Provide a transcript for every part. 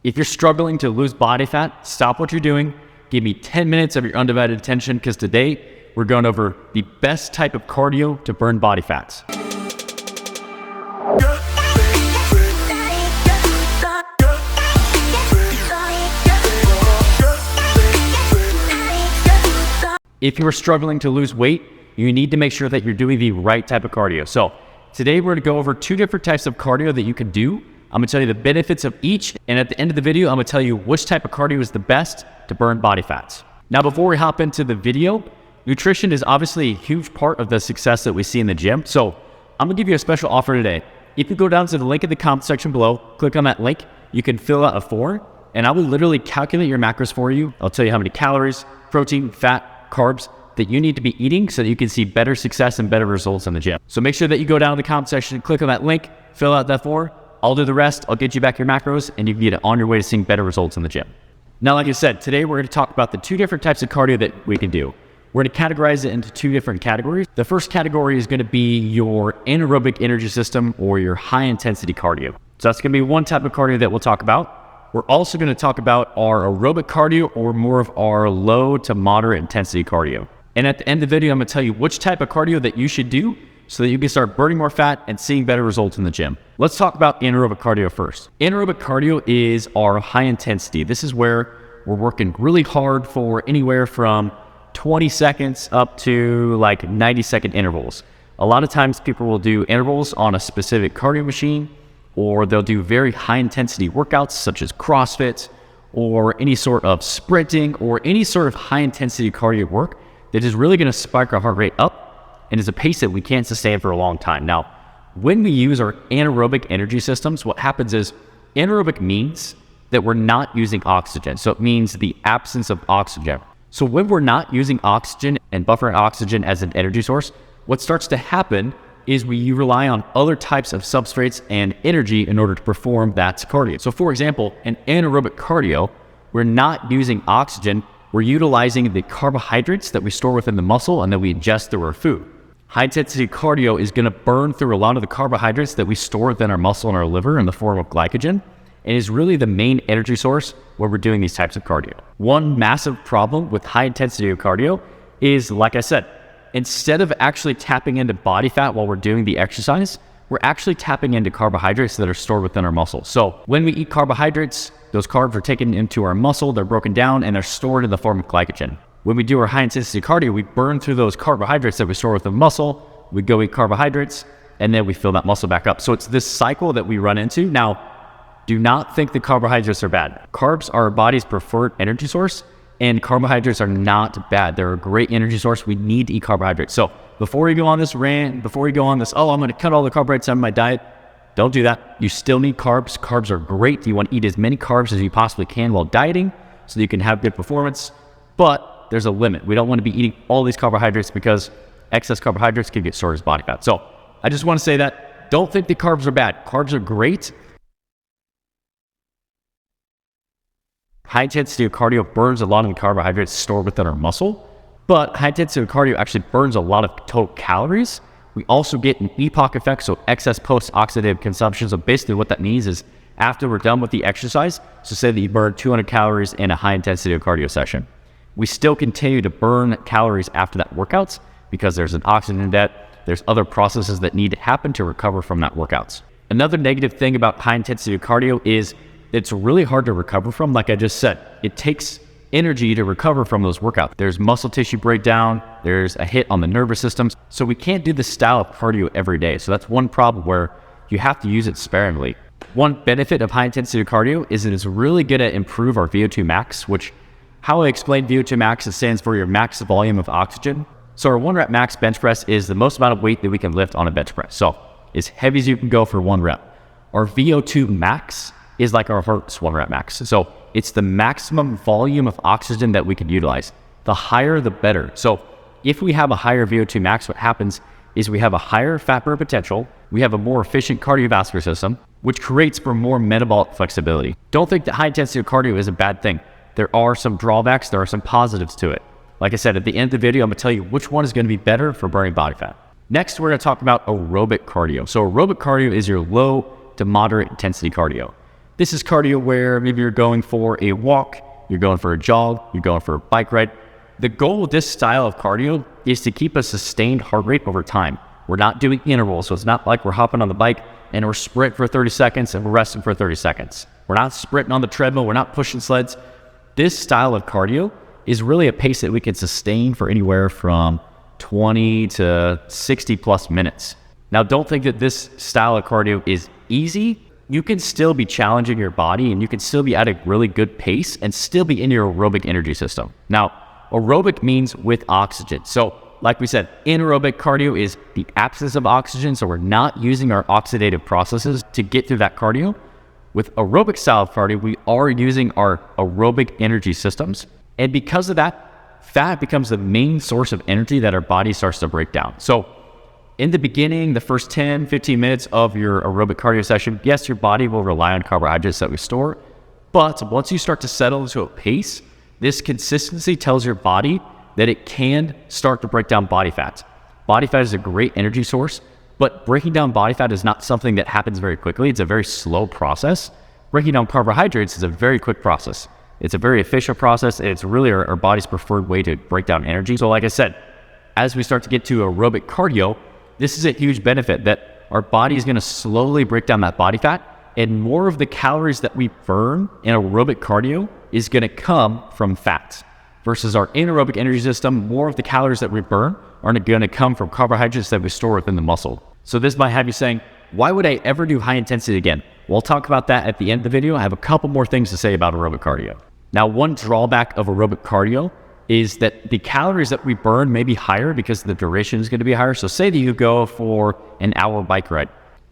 If you're struggling to lose body fat, stop what you're doing. Give me 10 minutes of your undivided attention because today we're going over the best type of cardio to burn body fats. If you are struggling to lose weight, you need to make sure that you're doing the right type of cardio. So today we're going to go over two different types of cardio that you can do. I'm going to tell you the benefits of each, and at the end of the video, I'm going to tell you which type of cardio is the best to burn body fats. Now, before we hop into the video, nutrition is obviously a huge part of the success that we see in the gym. So I'm going to give you a special offer today. If you go down to the link in the comment section below, click on that link, you can fill out a form, and I will literally calculate your macros for you. I'll tell you how many calories, protein, fat, carbs that you need to be eating so that you can see better success and better results in the gym. So make sure that you go down to the comment section, click on that link, fill out that form. I'll do the rest. I'll get you back your macros and you can get on your way to seeing better results in the gym. Now, like I said, today we're going to talk about the two different types of cardio that we can do. We're going to categorize it into two different categories. The first category is going to be your anaerobic energy system or your high intensity cardio. So that's going to be one type of cardio that we'll talk about. We're also going to talk about our aerobic cardio or more of our low to moderate intensity cardio. And at the end of the video, I'm going to tell you which type of cardio that you should do so that you can start burning more fat and seeing better results in the gym. Let's talk about anaerobic cardio first. Anaerobic cardio is our high intensity. This is where we're working really hard for anywhere from 20 seconds up to like 90-second intervals. A lot of times people will do intervals on a specific cardio machine, or they'll do very high intensity workouts such as CrossFit or any sort of sprinting or any sort of high intensity cardio work that is really going to spike our heart rate up and is a pace that we can't sustain for a long time. Now, when we use our anaerobic energy systems, what happens is anaerobic means that we're not using oxygen. So it means the absence of oxygen. So when we're not using oxygen and buffering oxygen as an energy source, what starts to happen is we rely on other types of substrates and energy in order to perform that cardio. So for example, in anaerobic cardio, we're not using oxygen, we're utilizing the carbohydrates that we store within the muscle and that we ingest through our food. High intensity cardio is going to burn through a lot of the carbohydrates that we store within our muscle and our liver in the form of glycogen, and is really the main energy source when we're doing these types of cardio. One massive problem with high intensity cardio is, like I said, instead of actually tapping into body fat while we're doing the exercise, we're actually tapping into carbohydrates that are stored within our muscle. So when we eat carbohydrates, those carbs are taken into our muscle, they're broken down, and they're stored in the form of glycogen. When we do our high intensity cardio, we burn through those carbohydrates that we store within the muscle, we go eat carbohydrates, and then we fill that muscle back up. So it's this cycle that we run into. Now, do not think the carbohydrates are bad. Carbs are our body's preferred energy source, and carbohydrates are not bad. They're a great energy source. We need to eat carbohydrates. So before you go on this rant, before you go on this, oh, I'm going to cut all the carbohydrates out of my diet, don't do that. You still need carbs. Carbs are great. You want to eat as many carbs as you possibly can while dieting so that you can have good performance. But there's a limit. We don't want to be eating all these carbohydrates because excess carbohydrates can get stored as body fat. So I just want to say that don't think the carbs are bad. Carbs are great. High intensity cardio burns a lot of the carbohydrates stored within our muscle, but high intensity cardio actually burns a lot of total calories. We also get an EPOC effect, so excess post-oxidative consumption. So basically what that means is after we're done with the exercise, so say that you burn 200 calories in a high intensity cardio session, we still continue to burn calories after that workouts because there's an oxygen debt, there's other processes that need to happen to recover from that workouts. Another negative thing about high intensity cardio is it's really hard to recover from. Like I just said, it takes energy to recover from those workouts. There's muscle tissue breakdown, there's a hit on the nervous system. So we can't do this style of cardio every day. So that's one problem where you have to use it sparingly. One benefit of high intensity cardio is that it's really going to improve our VO2 max, which how I explain VO2 max, it stands for your max volume of oxygen. So our 1 rep max bench press is the most amount of weight that we can lift on a bench press. So as heavy as you can go for 1 rep. Our VO2 max is like our heart's 1 rep max. So it's the maximum volume of oxygen that we can utilize. The higher, the better. So if we have a higher VO2 max, what happens is we have a higher fat burn potential, we have a more efficient cardiovascular system, which creates for more metabolic flexibility. Don't think that high intensity cardio is a bad thing. There are some drawbacks, there are some positives to it. Like I said, at the end of the video, I'm gonna tell you which one is gonna be better for burning body fat. Next, we're gonna talk about aerobic cardio. So aerobic cardio is your low to moderate intensity cardio. This is cardio where maybe you're going for a walk, you're going for a jog, you're going for a bike ride. The goal with this style of cardio is to keep a sustained heart rate over time. We're not doing intervals, so it's not like we're hopping on the bike and we're sprinting for 30 seconds and we're resting for 30 seconds. We're not sprinting on the treadmill, we're not pushing sleds. This style of cardio is really a pace that we can sustain for anywhere from 20 to 60 plus minutes. Now, don't think that this style of cardio is easy. You can still be challenging your body and you can still be at a really good pace and still be in your aerobic energy system. Now, aerobic means with oxygen. So like we said, anaerobic cardio is the absence of oxygen. So we're not using our oxidative processes to get through that cardio. With aerobic style of cardio, we are using our aerobic energy systems. And because of that, fat becomes the main source of energy that our body starts to break down. So in the beginning, the first 10, 15 minutes of your aerobic cardio session, yes, your body will rely on carbohydrates that we store. But once you start to settle into a pace, this consistency tells your body that it can start to break down body fat. Body fat is a great energy source, but breaking down body fat is not something that happens very quickly. It's a very slow process. Breaking down carbohydrates is a very quick process. It's a very efficient process, and it's really our body's preferred way to break down energy. So like I said, as we start to get to aerobic cardio, this is a huge benefit that our body is going to slowly break down that body fat, and more of the calories that we burn in aerobic cardio is going to come from fat. Versus our anaerobic energy system, more of the calories that we burn are going to come from carbohydrates that we store within the muscle. So this might have you saying, why would I ever do high intensity again? We'll talk about that at the end of the video. I have a couple more things to say about aerobic cardio. Now, one drawback of aerobic cardio is that the calories that we burn may be higher because the duration is going to be higher. So say that you go for an hour bike ride.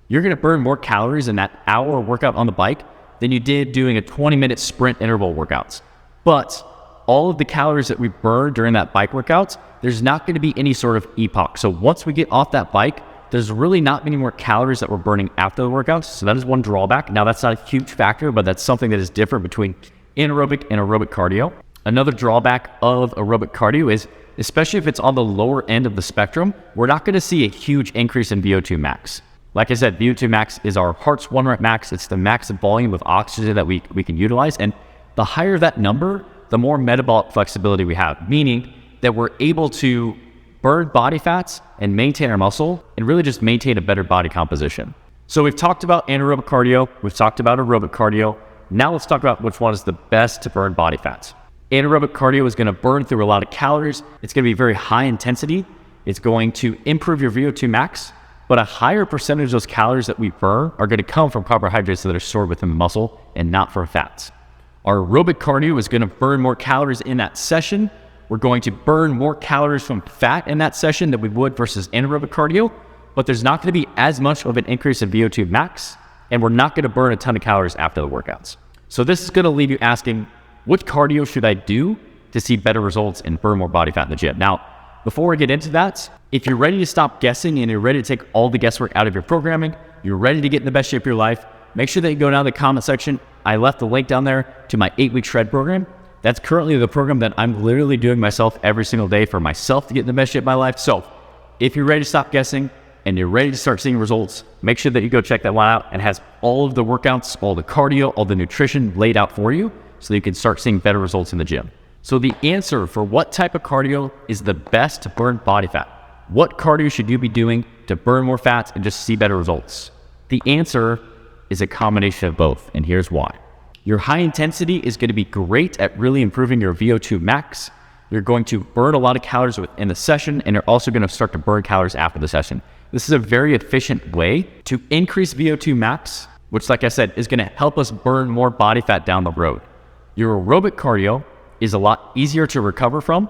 You're going to burn more calories in that hour workout on the bike than you did doing a 20-minute sprint interval workouts. But all of the calories that we burn during that bike workouts, there's not going to be any sort of epoch. So once we get off that bike, there's really not many more calories that we're burning after the workouts. So that is one drawback. Now, that's not a huge factor, but that's something that is different between anaerobic and aerobic cardio. Another drawback of aerobic cardio is, especially if it's on the lower end of the spectrum, we're not going to see a huge increase in VO2 max. Like I said, VO2 max is our heart's 1 rep max. It's the max volume of oxygen that we can utilize. And the higher that number, the more metabolic flexibility we have, meaning that we're able to burn body fats and maintain our muscle and really just maintain a better body composition. So we've talked about anaerobic cardio, we've talked about aerobic cardio. Now let's talk about which one is the best to burn body fats. Anaerobic cardio is going to burn through a lot of calories. It's going to be very high intensity. It's going to improve your VO2 max, but a higher percentage of those calories that we burn are going to come from carbohydrates that are stored within the muscle and not from fats. Our aerobic cardio is going to burn more calories in that session. We're going to burn more calories from fat in that session than we would versus anaerobic cardio, but there's not going to be as much of an increase in VO2 max, and we're not going to burn a ton of calories after the workouts. So this is going to leave you asking, what cardio should I do to see better results and burn more body fat in the gym? Now, before we get into that, if you're ready to stop guessing and you're ready to take all the guesswork out of your programming, you're ready to get in the best shape of your life, make sure that you go down to the comment section. I left the link down there to my 8-week shred program. That's currently the program that I'm literally doing myself every single day for myself to get in the best shape of my life. So if you're ready to stop guessing and you're ready to start seeing results, make sure that you go check that one out. It has all of the workouts, all the cardio, all the nutrition laid out for you so that you can start seeing better results in the gym. So the answer for what type of cardio is the best to burn body fat, what cardio should you be doing to burn more fat and just see better results? The answer is a combination of both, and here's why. Your high intensity is going to be great at really improving your VO2 max. You're going to burn a lot of calories within the session, and you're also going to start to burn calories after the session. This is a very efficient way to increase VO2 max, which, like I said, is going to help us burn more body fat down the road. Your aerobic cardio is a lot easier to recover from.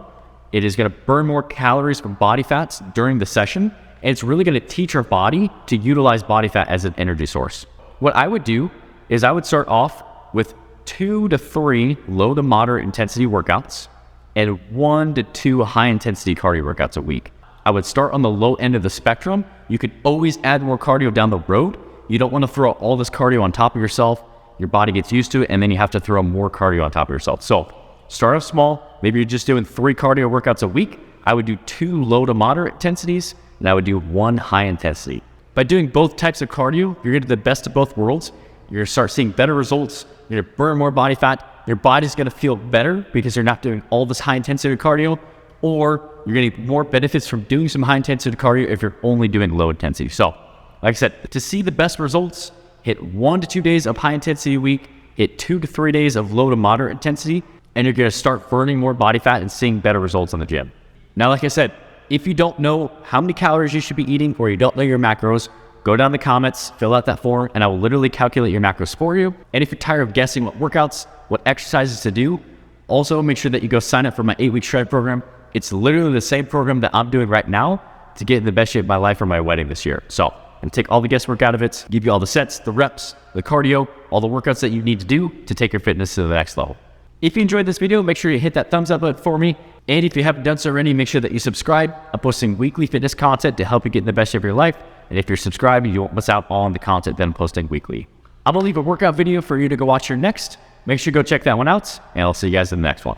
It is going to burn more calories from body fats during the session, and it's really going to teach our body to utilize body fat as an energy source. What I would do is I would start off with 2 to 3 low to moderate intensity workouts and 1 to 2 high intensity cardio workouts a week. I would start on the low end of the spectrum. You could always add more cardio down the road. You don't want to throw all this cardio on top of yourself. Your body gets used to it, and then you have to throw more cardio on top of yourself. So start off small. Maybe you're just doing 3 cardio workouts a week. I would do 2 low to moderate intensities, and I would do 1 high intensity. By doing both types of cardio, you're getting the best of both worlds. You're gonna start seeing better results. You're gonna burn more body fat. Your body's gonna feel better because you're not doing all this high intensity cardio, or you're gonna get more benefits from doing some high intensity cardio if you're only doing low intensity. So, like I said, to see the best results, hit 1 to 2 days of high intensity a week, hit 2 to 3 days of low to moderate intensity, and you're gonna start burning more body fat and seeing better results in the gym. Now, like I said, if you don't know how many calories you should be eating or you don't know your macros, go down in the comments, fill out that form, and I will literally calculate your macros for you. And if you're tired of guessing what workouts, what exercises to do, also make sure that you go sign up for my 8-week shred program. It's literally the same program that I'm doing right now to get in the best shape of my life for my wedding this year. So, and take all the guesswork out of it, give you all the sets, the reps, the cardio, all the workouts that you need to do to take your fitness to the next level. If you enjoyed this video, make sure you hit that thumbs up button for me. And if you haven't done so already, make sure that you subscribe. I'm posting weekly fitness content to help you get in the best shape of your life. And if you're subscribed, you won't miss out on the content that I'm posting weekly. I'm gonna leave a workout video for you to go watch here next. Make sure you go check that one out, and I'll see you guys in the next one.